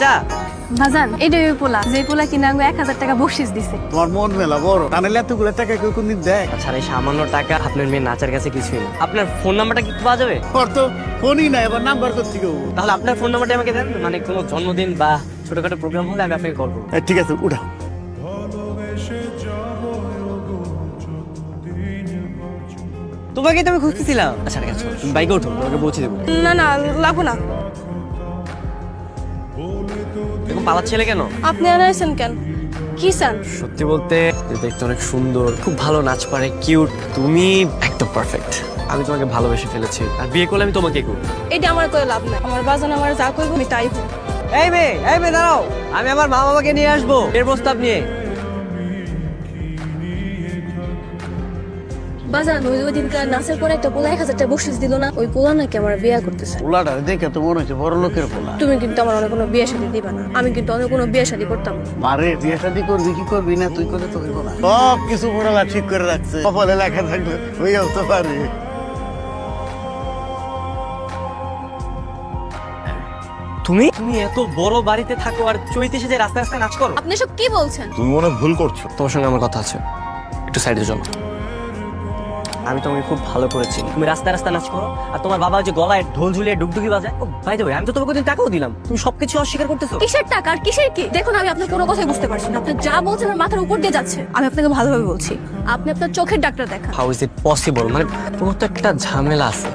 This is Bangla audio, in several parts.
চাচা। বাজান এটা ওই পোলা যে পোলা কিনা 1000 টাকা বকশিস দিছে। তোমার মন মেলা বড়, তাহলে এতগুলো টাকা কেউ কোনদিন দেয়? আচ্ছা এই সামান্য টাকা আপনার মেয়ে নাচার কাছে কিছুই না। আপনার ফোন নাম্বারটা কি পাওয়া যাবে? ওর তো ফোনই নাই, এবার নাম্বার করতে কেউ। তাহলে আপনার ফোন নাম্বারটা আমাকে দেন, মানে কোনো জন্মদিন বা ছোটখাটো প্রোগ্রাম হলে আমি আপনাকে কল করবো। ঠিক আছে, উঠাও। তোমাকে তো আমি খুঁজতেছিলাম। আচ্ছা ঠিক আছে, তুমি বাইকে ওঠো, তোমাকে পৌঁছে দেবো। না না লাগবো না। এরকম পালার ছেলে কেন? আপনি আনাইছেন কেন? কি চান? সত্যি বলতে দেখতে অনেক সুন্দর, খুব ভালো নাচ পারে, কিউট, তুমি একদম পারফেক্ট। আমি তোমাকে ভালোবেসে ফেলেছি, আর বিয়ে করলে আমি তোমাকে করবো। এটা আমার কই লাভ নাই। আমার বাজান আমার যা কইব আমি তাই করব। এই মেয়ে দাঁড়াও, আমি আমার মা বাবাকে নিয়ে আসবো এর প্রস্তাব নিয়ে। বাজান ওই দিনকার নাচের পরে একটা পোলা 1000 টাকা বকশিস দিল না, ওই পোলা নাকি আমার বিয়ে করতেছে। পোলাটা দেখে তো মনে হচ্ছে বড় লোকের পোলা। তুমি কিন্তু আমার অনেক কোনো বিয়ে শাদী দিবা না, আমি কিন্তু অনেক কোনো বিয়ে শাদী করতাম না। মারে বিয়ে শাদী করবি কি করবি না, তুই করে তো হইব না। সব কিছু পোড়ালা ঠিক করে রাখছে, কপালে লেখা থাকলে হইয়াও তো পারে। তুমি এত বড় বাড়িতে থাকো আর চৈতে সেজে রাস্তায় রাস্তায় নাচ করো? আপনি সব কি বলছেন? তুমি মনে হয় ভুল করছো। তোমার সঙ্গে আমার কথা আছে, একটু সাইডে চলো। আমি তোমাকে খুব ভালো করেছি, তুমি রাস্তায় রাস্তায় নাচ করো আর তোমার বাবা যে গলায় ঢোল ঝুলিয়ে ডুগডুগি বাজায়। ও ভাই দেবে, আমি তো তোমাকে দিন টাকাও দিলাম, তুমি সবকিছু অস্বীকার করতেছো। কিসের টাকা আর কিসের কি? দেখুন আমি আপনার কোনো কথাই বুঝতে পারছি না। আপনি যা বলছেন আমার মাথার উপর দিয়ে যাচ্ছে। আমি আপনাকে ভালোভাবে বলছি, আপনি আপনার চোখের ডাক্তার দেখান। How is it possible? মানে তোমার তো একটা ঝামেলা আছে।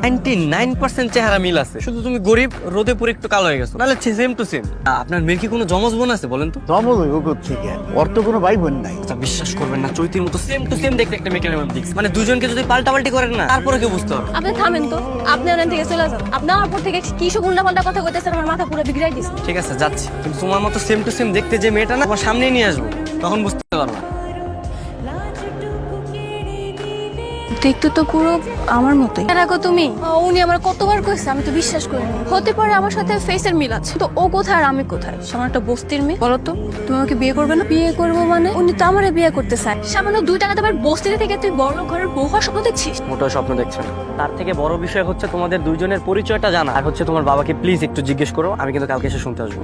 99% চেহারা মিল আছে, শুধু তুমি গরিব, রোদে পুরে একটু কালো হয়ে গেছো, নাহলে সেম টু সেম। আপনার মেয়ের কি কোনো জমজ বোন আছে বলেন তো? জমজ হইব কোত্থেকে? ওর তো কোনো ভাই বোন নাই। আচ্ছা বিশ্বাস করবেন না, চৈতির মতো সেম টু সেম দেখতে একটা মেয়েকে আমি দেখছি। মানে দুজনকে যদি পাল্টাপাল্টি করেন না, তারপরে কেউ বুঝতে পারবে। আপনি থামেন তো, আপনি ওখান থেকে চলে যান। আপনি আমার উপর থেকে কি সব উল্টাপাল্টা কথা কইতেছেন, আমার মাথা পুরো বিগড়াই দিচ্ছে। ঠিক আছে যাচ্ছি, কিন্তু তোমার মতো সেম টু সেম দেখতে যে মেয়েটা না, তোমার সামনেই নিয়ে আসবো, তখন বুঝতে পারবো। দেখতে তো পুরো আমার মতোই। রাখো তুমি। উনি আমার কতবার কইছে, আমি তো বিশ্বাস করি না। হতে পারে আমার সাথে ফেসের মিল আছে, তো ও কোথায় আর আমি কোথায়? সামান্য একটা বস্তির মেয়ে। বলো তো, তুমি আমাকে বিয়ে করবে না? বিয়ে করবো মানে? উনি তো আমারে বিয়ে করতে চায়। সামান্য 2 টাকা তোমার বস্তিতে থেকে তুই বড় ঘরের বউ হওয়ার স্বপ্ন দেখছিস? মোটেও স্বপ্ন দেখছো না। তার থেকে বড় বিষয় হচ্ছে তোমাদের দুইজনের পরিচয়টা জানা, আর হচ্ছে তোমার বাবাকে প্লিজ একটু জিজ্ঞেস করো, আমি কিন্তু কালকে এসে শুনতে আসবো।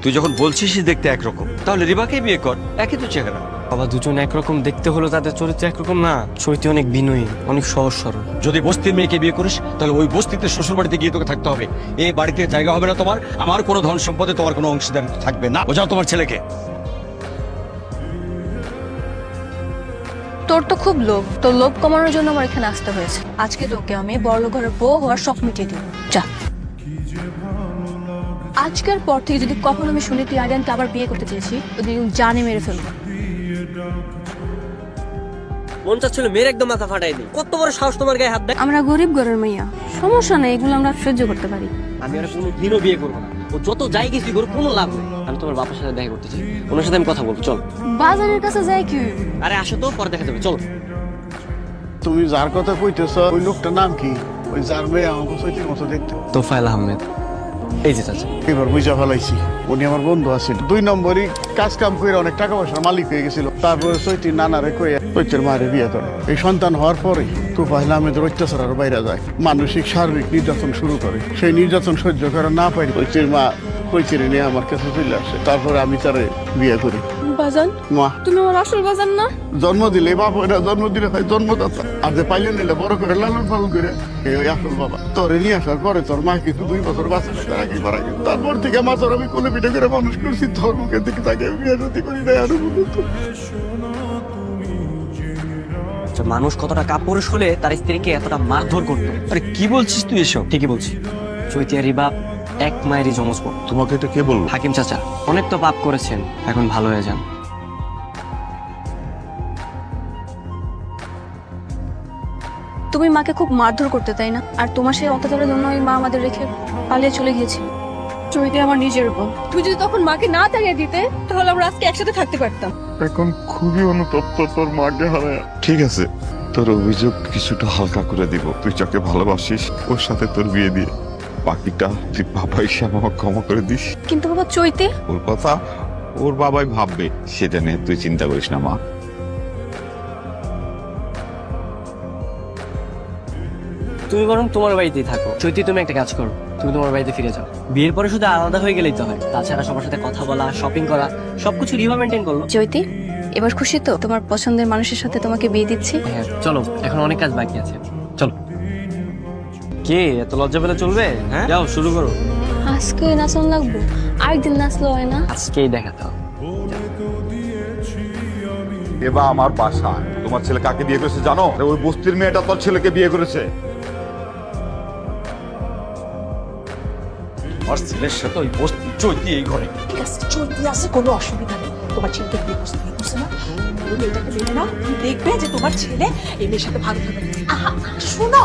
তুই যখন বলছিস দেখতে একরকম, তাহলে রিবাকেই বিয়ে কর, একই তো চেহারা। বাবা দুজন একরকম দেখতে হলো, তাদের চরিত্র একরকম না। চৈতি অনেক বিনয়ী, অনেক সহজ সরল। যদি বস্তির মেয়েকে বিয়ে করিস, তাহলে ওই বস্তিতে শ্বশুর বাড়িতে গিয়ে তোকে থাকতে হবে। এই বাড়িতে জায়গা হবে না তোমার, আমার কোনো ধন সম্পদে তোমার কোনো অংশীদার থাকবে না। বোঝাও তোমার ছেলেকে। তোর তো খুব লোভ, তোর লোভ কমানোর জন্য আমার এখানে আসতে হয়েছে। আজকে তোকে আমি বড় ঘরের বউ হওয়ার শখ মিটিয়ে দিব। যা। আজকের পর থেকে যদি কখনো আমি শুনি তুই আরিয়ানকে আবার বিয়ে করতে চেয়েছি, ওদের জানে মেরে ফেলবো। মন চাচ্ছিল মেয়ের একদম মাথা ফাটাই দিই। কত বড় সাহস তোমার গায়ে হাত দেয়? আমরা গরিব ঘরের মাইয়া, সমস্যা নেই, এগুলো আমরা সহ্য করতে পারি। আমি আর কোনো দিনও বিয়ে করবো না। ও যত যাই কিছু করো কোনো লাভ নেই। আমি তোমার বাবার সাথে দেখা করতে চাই, ওনার সাথে আমি কথা বলবো। চল। বাজারের কাছে যাই কি? আরে আসো তো, পরে দেখা যাবে, চলো। তুমি যার কথা কইতেছ ওই লোকটার নাম কি? ওই যার মেয়ে আমাকে চৈতির মতো দেখতে। তোফায়েল আহমেদ। এই যে চাচা। এবার বুঝা ফেলাইছি, উনি আমার বন্ধু আছেন। 2 নম্বরই কাজ কাম করে অনেক টাকা পয়সার মালিক হয়ে গেছিল। তারপরে চৈতির নানারে কইয়া চৈতের মায়ের বিয়ে করে। এই সন্তান হওয়ার পরে তোফায়েল আহমেদের অত্যাচার আর বাইরে যায়, মানসিক শারীরিক নির্যাতন শুরু করে। সেই নির্যাতন সহ্য করা না পারি চৈতির মা কইচিরে নিয়ে আমার কাছে চলে আসে। তারপরে আমি তারে বিয়ে করি। বাজান, মা, তুমি আমার আসল বাজান না? জন্ম দিলে বাপ ওরা জন্ম দিলে হয় জন্মদাতা, আর যে পাইলে নিলে বড় করে লালন পালন করে এই আসল বাবা। তোরে নিয়ে আসার পরে তোর মা কিন্তু 2 বছর বাঁচে তার আগে মারা গেল। তারপর থেকে মা তোর আমি কোলে পিঠে করে মানুষ করছি, তোর মুখের দিকে তাকে বিয়ে শাদী করি নাই আরো বলতো। মানুষ কতটা কাপড় শুলে তার স্ত্রীকে এতটা মারধর করতো। আরে কি বলছিস তুই এসব? ঠিকই বলছি, চৈতি আর রিবা এক মায়েরই যমজ বোন। তোমাকে এটা কে বললো? হাকিম চাচা। অনেক তো পাপ করেছেন, এখন ভালো হয়ে যান। তুমি মাকে খুব মারধর করতে, তাই না? আর তোমার সেই অত্যাচারের জন্য ওই মা আমাদের রেখে পালিয়ে চলে গিয়েছে। চৈতি আমার নিজের বোন। তুই যদি তখন মাকে না তাড়িয়ে দিতে, তাহলে আমরা আজকে একসাথে থাকতে পারতাম। এখন খুবই অনুতপ্ত তোর মাকে হারায়। ঠিক আছে, তোর অভিযোগ কিছুটা হালকা করে দিব। তুই যাকে ভালোবাসিস ওর সাথে তোর বিয়ে দিয়ে বাকিটা তুই বাবা হিসাবে আমাকে ক্ষমা করে দিস। কিন্তু বাবা চৈতি, ওর কথা ওর বাবাই ভাববে, সেটা নিয়ে তুই চিন্তা করিস না মা। তুমি বরং তোমার বাড়িতেই থাকো। চৈতি তুমি একটা কাজ করো, তুমি তোমার বাড়িতে ফিরে যাও। বিয়ের পরে শুধু আলাদা হয়ে গেলেই তো হয়, তাছাড়া সবার সাথে কথা বলা, শপিং করা, সবকিছু রিভা মেনটেন করলো। জ্যোতি, এবার খুশি তো? তোমার পছন্দের মানুষের সাথে তোমাকে বিয়ে দিচ্ছি। হ্যাঁ চলো, এখন অনেক কাজ বাকি আছে, চলো। কে এত লজ্জা পেলে চলবে? হ্যাঁ যাও শুরু করো। আজকে নাচন লাগবো, আরেকদিন নাচলে হয় না? আজকেই দেখাতে হবে। এবা আমার বাসা। তোমার ছেলে কাকে বিয়ে করেছে জানো? ওই বস্তির মেয়েটা তোর ছেলেকে বিয়ে করেছে। আমার ছেলের সাথে ওই বস্তি চৈতি এই ঘরে। ঠিক আছে, চলতে আসে, কোনো অসুবিধা নেই। তোমার ছেলেকে বিয়ে করছে না, তুমি মেয়েটাকে দেখে নাও, তুমি দেখবে যে তোমার ছেলে এই মেয়ের সাথে ভালো থাকবে। আহা, শোনো।